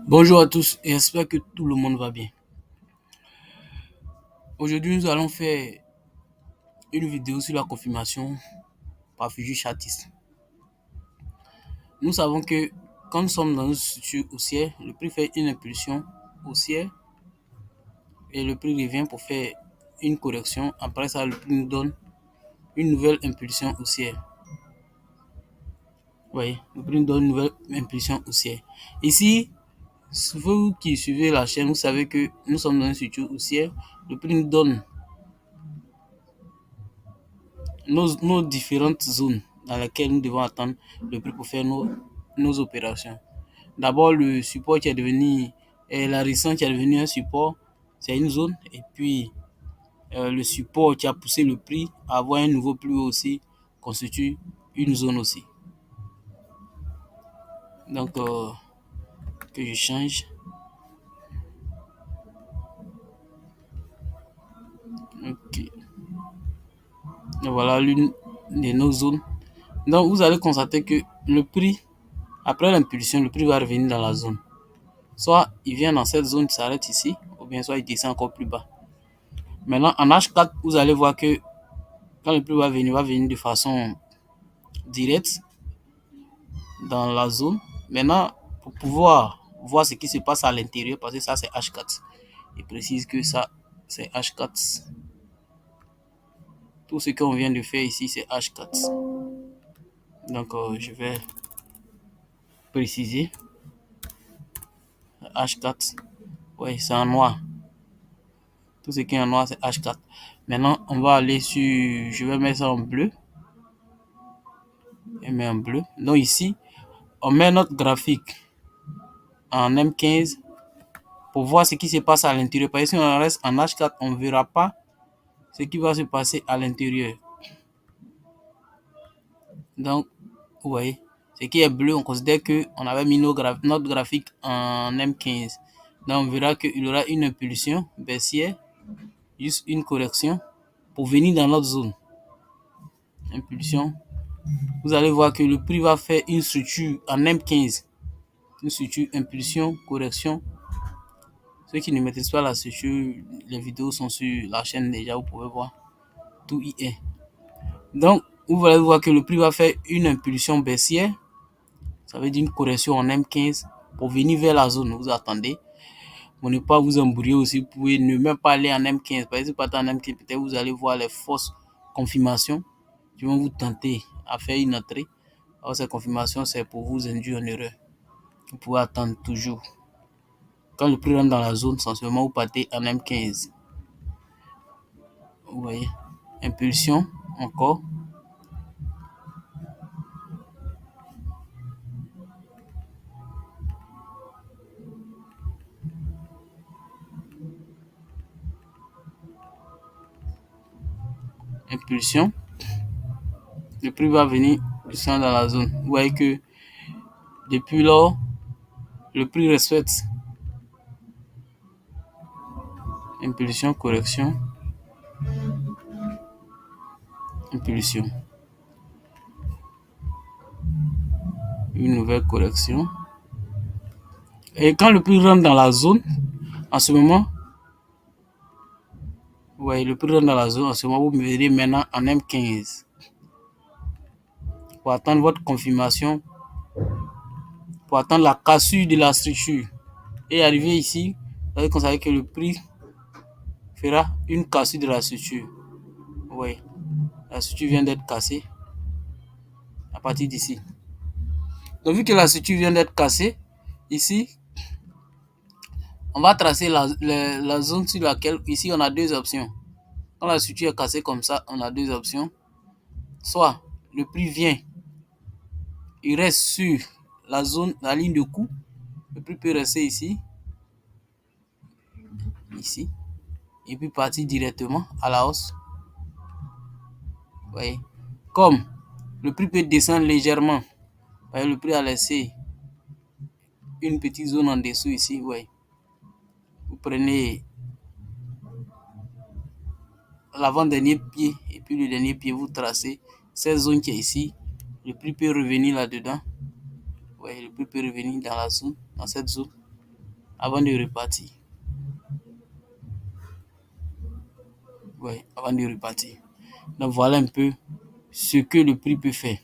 Bonjour à tous et j'espère que tout le monde va bien. Aujourd'hui, nous allons faire une vidéo sur la confirmation par Fuji Chartiste. Nous savons que quand nous sommes dans une structure haussière, le prix fait une impulsion haussière et le prix revient pour faire une correction. Après ça, le prix nous donne une nouvelle impulsion haussière. Oui, le prix nous donne une nouvelle impulsion haussière. Ici, vous qui suivez la chaîne, vous savez que nous sommes dans une structure haussière. Le prix nous donne nos différentes zones dans lesquelles nous devons attendre le prix pour faire nos opérations. D'abord, le support qui est devenu, la résistance qui est devenu un support, c'est une zone. Et puis, le support qui a poussé le prix à avoir un nouveau plus haut aussi constitue une zone aussi. Donc, que je change. Ok. Et voilà l'une de nos zones. Donc, vous allez constater que le prix, après l'impulsion, le prix va revenir dans la zone. Soit il vient dans cette zone, il s'arrête ici, ou bien soit il descend encore plus bas. Maintenant, en H4, vous allez voir que quand le prix va venir de façon directe dans la zone. Maintenant, pour pouvoir voir ce qui se passe à l'intérieur, parce que ça c'est H4, il précise que ça c'est H4. Tout ce qu'on vient de faire ici, c'est H4. Donc, je vais préciser H4. Oui, c'est en noir. Tout ce qui est en noir, c'est H4. Maintenant, on va aller sur... Je vais mettre ça en bleu. Et met en bleu. Donc ici, on met notre graphique en M15 pour voir ce qui se passe à l'intérieur. Parce que si on reste en H4, on ne verra pas ce qui va se passer à l'intérieur. Donc, vous voyez, ce qui est bleu, on considère qu'on avait mis notre graphique en M15. Donc, on verra qu'il y aura une impulsion baissière, juste une correction pour venir dans notre zone. Impulsion. Vous allez voir que le prix va faire une structure en M15. Une structure impulsion, correction. Ceux qui ne maîtrisent pas la structure, les vidéos sont sur la chaîne déjà, vous pouvez voir. Tout y est. Donc, vous allez voir que le prix va faire une impulsion baissière. Ça veut dire une correction en M15 pour venir vers la zone. Vous attendez. Pour ne pas vous embrouiller aussi, vous pouvez ne même pas aller en M15. Parce que si vous partez en M15, peut-être vous allez voir les fausses confirmations qui vont vous tenter à faire une entrée. Alors, ces confirmations, c'est pour vous induire en erreur. Vous pouvez attendre toujours. Quand le prix rentre dans la zone, sensiblement, vous partez en M15. Vous voyez, impulsion, encore. Impulsion. Le prix va venir descendre dans la zone. Vous voyez que depuis lors, le prix respecte. Impulsion, correction. Impulsion. Une nouvelle correction. Et quand le prix rentre dans la zone, en ce moment, vous voyez, le prix rentre dans la zone, en ce moment, vous me verrez maintenant en M15. Pour attendre votre confirmation, pour attendre la cassure de la structure. Et arriver ici, vous allez constater que le prix fera une cassure de la structure. Vous voyez, la structure vient d'être cassée à partir d'ici. Donc, vu que la structure vient d'être cassée, ici, on va tracer la zone sur laquelle, ici, on a deux options. Quand la structure est cassée comme ça, on a deux options. Soit le prix vient, il reste sur la zone, la ligne de coup. Le prix peut rester ici, ici, et puis partir directement à la hausse. Vous voyez, comme le prix peut descendre légèrement, vous voyez, le prix a laissé une petite zone en dessous ici. Vous voyez, vous prenez l'avant-dernier pied et puis le dernier pied, vous tracez cette zone qui est ici. Le prix peut revenir là-dedans. Ouais, le prix peut revenir dans la zone, dans cette zone. avant de repartir. Ouais, avant de repartir. Donc voilà un peu ce que le prix peut faire.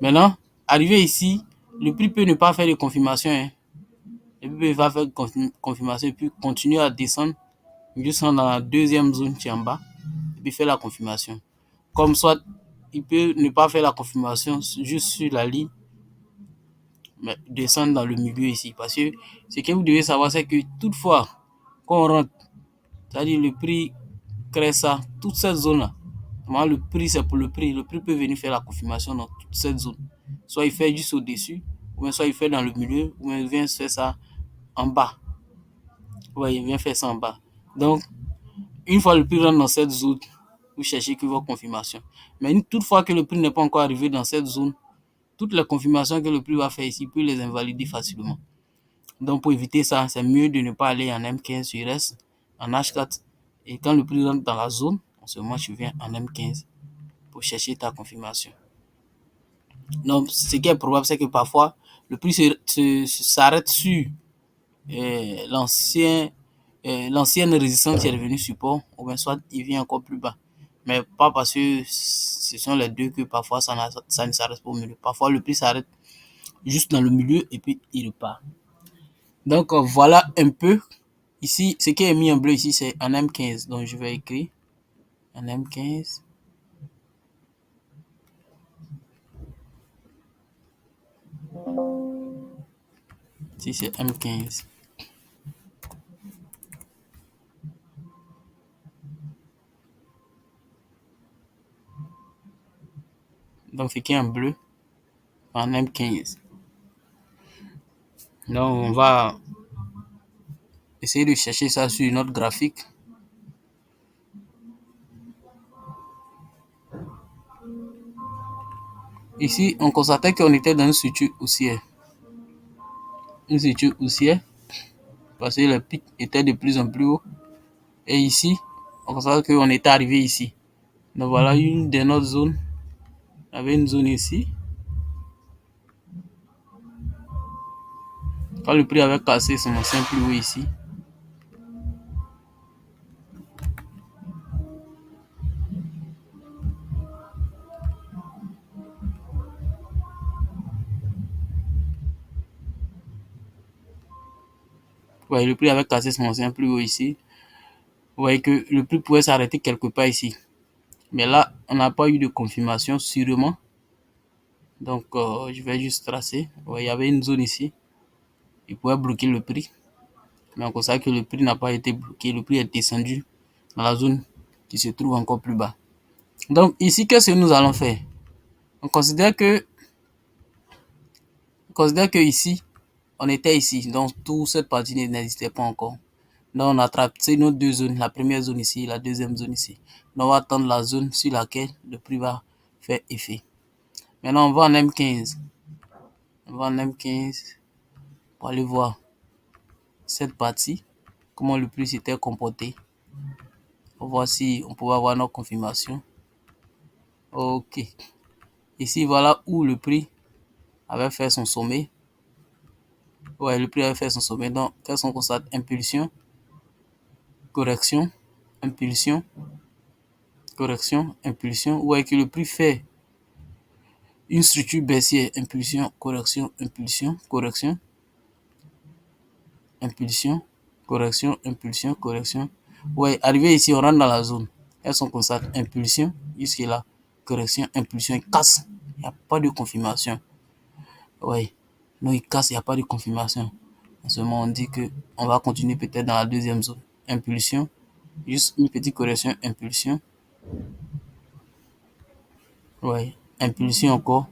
Maintenant, arrivé ici, le prix peut ne pas faire de confirmation, hein. Le prix va faire confirmation et puis continuer à descendre jusqu'à dans la deuxième zone qui est en bas et puis faire la confirmation. Comme soit, il peut ne pas faire la confirmation juste sur la ligne, mais descendre dans le milieu ici. Parce que ce que vous devez savoir, c'est que toutefois, quand on rentre, c'est-à-dire le prix crée ça, toute cette zone-là. Normalement, le prix, c'est pour le prix. Le prix peut venir faire la confirmation dans toute cette zone. Soit il fait juste au-dessus, ou bien soit il fait dans le milieu, ou bien il vient faire ça en bas. Ouais, il vient faire ça en bas. Donc, une fois le prix rentre dans cette zone, vous cherchez que votre confirmation. Mais toutefois que le prix n'est pas encore arrivé dans cette zone, toutes les confirmations que le prix va faire ici, il peut les invalider facilement. Donc, pour éviter ça, c'est mieux de ne pas aller en M15 sur S, en H4. Et quand le prix rentre dans la zone, en ce moment, tu viens en M15 pour chercher ta confirmation. Donc, ce qui est probable, c'est que parfois, le prix s'arrête sur l'ancienne résistance qui est devenue support, ou bien soit il vient encore plus bas. Mais pas parce que ce sont les deux que parfois ça ne s'arrête pas au milieu. Parfois, le prix s'arrête juste dans le milieu et puis il repart. Donc, voilà un peu. Ici, ce qui est mis en bleu ici, c'est un M15. Donc, je vais écrire un M15. Ici, c'est M15. Donc, ce qui est en bleu, en M15. Donc, on va essayer de chercher ça sur notre graphique. Ici, on constatait qu'on était dans une structure haussière. Une structure haussière, parce que le pic était de plus en plus haut. Et ici, on constate qu'on était arrivé ici. Donc voilà une de notre zones. Il y avait une zone ici. Quand le prix avait cassé son ancien plus haut ici. Ouais, le prix avait cassé son ancien plus haut ici. Vous voyez que le prix pouvait s'arrêter quelque part ici. Mais là, on n'a pas eu de confirmation sûrement. Donc, je vais juste tracer. Ouais, il y avait une zone ici. Il pouvait bloquer le prix. Mais on constate que le prix n'a pas été bloqué. Le prix est descendu dans la zone qui se trouve encore plus bas. Donc, ici, qu'est-ce que nous allons faire? On considère que ici, on était ici. Donc, toute cette partie n'existait pas encore. Donc, on a tracé nos deux zones. La première zone ici, la deuxième zone ici. Donc, on va attendre la zone sur laquelle le prix va faire effet. Maintenant, on va en M15. On va en M15 pour aller voir cette partie, comment le prix s'était comporté. Pour voir si on pouvait avoir notre confirmation. Ok. Ici, voilà où le prix avait fait son sommet. Ouais, le prix avait fait son sommet. Donc, qu'est-ce qu'on constate? Impulsion, correction, impulsion, correction, impulsion. Ouais, que le prix fait une structure baissière. Impulsion, correction, impulsion, correction, impulsion, correction, impulsion, correction. Ouais, arrivé ici, on rentre dans la zone. Qu'est-ce qu'on constate? Impulsion, jusque-là. Correction, impulsion, il casse. Il n'y a pas de confirmation. Ouais. Non, il casse, il n'y a pas de confirmation. En ce moment, on dit que on va continuer peut-être dans la deuxième zone. Impulsion, juste une petite correction, impulsion. Ouais, impulsion encore,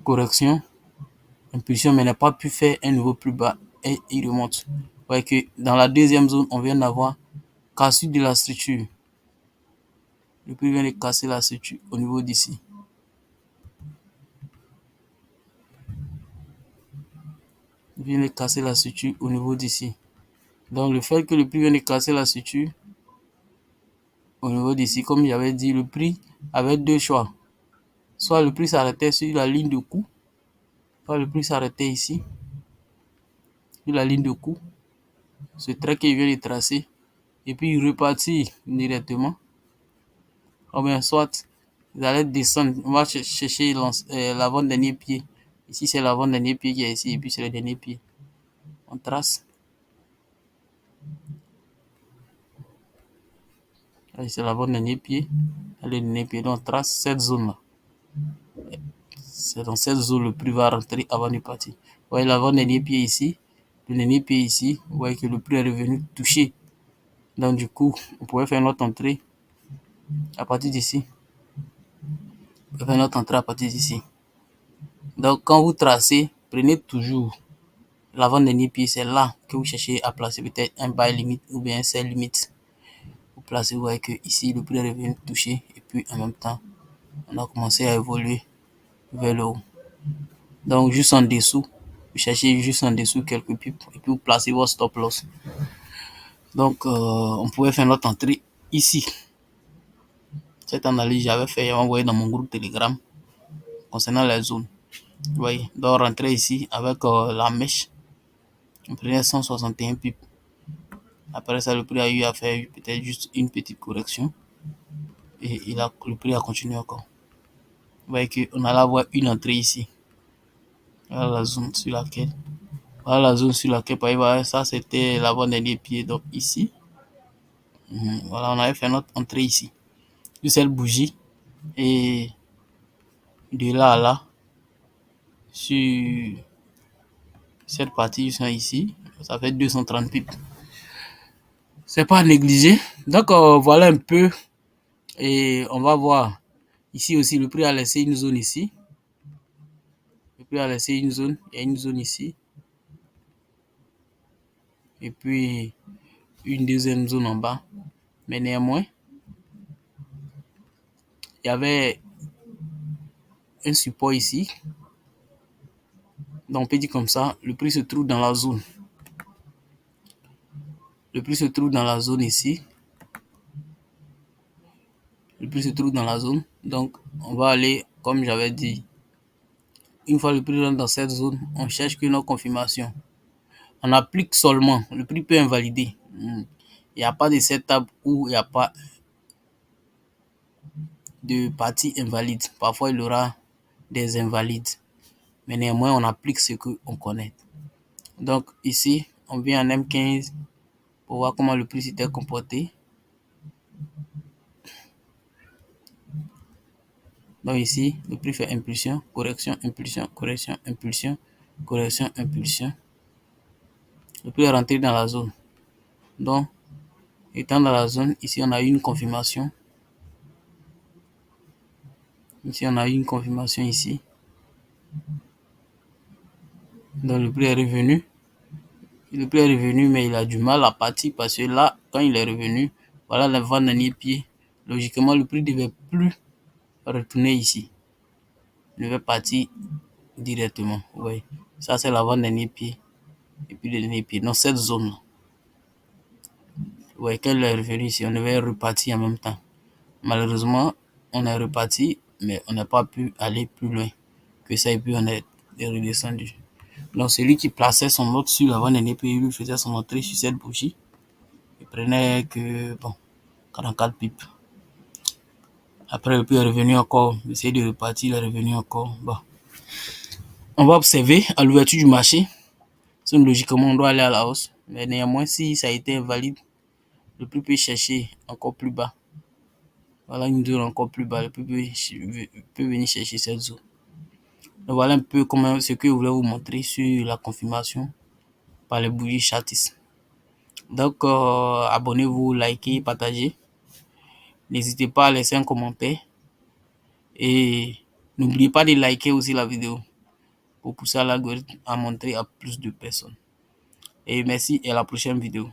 correction, impulsion, mais n'a pas pu faire un niveau plus bas et il remonte. Ouais, que dans la deuxième zone, on vient d'avoir cassure de la structure. Le prix vient de casser la structure au niveau d'ici. Il vient de casser la structure au niveau d'ici. Donc, le fait que le prix vient de casser la structure au niveau d'ici, comme j'avais dit, le prix avait deux choix. Soit le prix s'arrêtait sur la ligne de coup, soit le prix s'arrêtait ici, sur la ligne de coup, ce trait qu'il vient de tracer, et puis repartir directement. Ou bien soit, vous allez descendre, on va chercher l'avant-dernier pied. Ici, c'est l'avant-dernier pied qui est ici, et puis c'est le dernier pied. On trace. C'est l'avant-dernier pied, le dernier pied. Donc, on trace cette zone-là. C'est dans cette zone le prix va rentrer avant de partir. Vous voyez l'avant-dernier pied ici, le dernier pied ici. Vous voyez que le prix est revenu toucher. Donc, du coup, on pouvait faire notre entrée à partir d'ici. On peut faire notre entrée à partir d'ici. Donc, quand vous tracez, prenez toujours l'avant-dernier pied. C'est là que vous cherchez à placer peut-être un bail limite ou bien un sell limite. Vous placez, vous voyez que ici, le prix est revenu toucher. Et puis, en même temps, on a commencé à évoluer vers le haut. Donc, juste en dessous, vous cherchez juste en dessous quelques pips et puis vous placez votre stop loss. Donc, on pouvait faire notre entrée ici. Cette analyse, j'avais fait, envoyé dans mon groupe Telegram concernant les zones. Vous voyez, donc rentrer ici avec la mèche. On prenait 161 pips. Après ça, le prix a eu à faire peut-être juste une petite correction. Et le prix a continué encore. Vous voyez qu'on allait avoir une entrée ici. Voilà la zone sur laquelle. Voilà la zone sur laquelle, ça c'était l'avant-dernier pied. Donc ici. Voilà, on avait fait notre entrée ici. Sur cette bougie. Et de là à là. Sur cette partie ici. Ça fait 230 pips. C'est pas à négliger. Donc voilà un peu. Et on va voir. Ici aussi, le prix a laissé une zone ici. Le prix a laissé une zone. Il y a une zone ici. Et puis, une deuxième zone en bas. Mais néanmoins, il y avait un support ici. Donc, on peut dire comme ça, le prix se trouve dans la zone. Le prix se trouve dans la zone ici. Le prix se trouve dans la zone. Donc, on va aller, comme j'avais dit, une fois le prix rentre dans cette zone, on cherche qu'une autre confirmation. On applique seulement. Le prix peut invalider. Il n'y a pas de setup où il n'y a pas de partie invalide. Parfois, il y aura des invalides. Mais néanmoins, on applique ce qu'on connaît. Donc, ici, on vient en M15 pour voir comment le prix s'était comporté. Donc, ici, le prix fait impulsion, correction, impulsion, correction, impulsion, correction, impulsion. Le prix est rentré dans la zone. Donc, étant dans la zone, ici, on a eu une confirmation. Ici, on a eu une confirmation ici. Donc, le prix est revenu. Le prix est revenu, mais il a du mal à partir parce que là, quand il est revenu, voilà l'avant-dernier pied. Logiquement, le prix ne devait plus retourner ici. Il devait partir directement. Oui. Ça, c'est l'avant-dernier pied. Et puis le dernier pied. Dans cette zone-là. Oui, quand il est revenu ici, on devait repartir en même temps. Malheureusement, on est reparti, mais on n'a pas pu aller plus loin que ça. Et puis, on est redescendu. Donc, celui qui plaçait son autre sur l'avant-dernier pied, lui faisait son entrée sur cette bougie. Il prenait que, bon, 44 pips. Après, le prix est revenu encore. Il essayait de repartir, il est revenu encore. Bon. On va observer à l'ouverture du marché. Sinon, logiquement, on doit aller à la hausse. Mais néanmoins, si ça a été invalide, le prix peut chercher encore plus bas. Voilà une zone encore plus bas. Le prix peut venir chercher cette zone. Donc, voilà un peu comment ce que je voulais vous montrer sur la confirmation par les bougies Chatis. Donc, abonnez-vous, likez, partagez. N'hésitez pas à laisser un commentaire. Et n'oubliez pas de liker aussi la vidéo pour pousser l'algorithme à montrer à plus de personnes. Et merci et à la prochaine vidéo.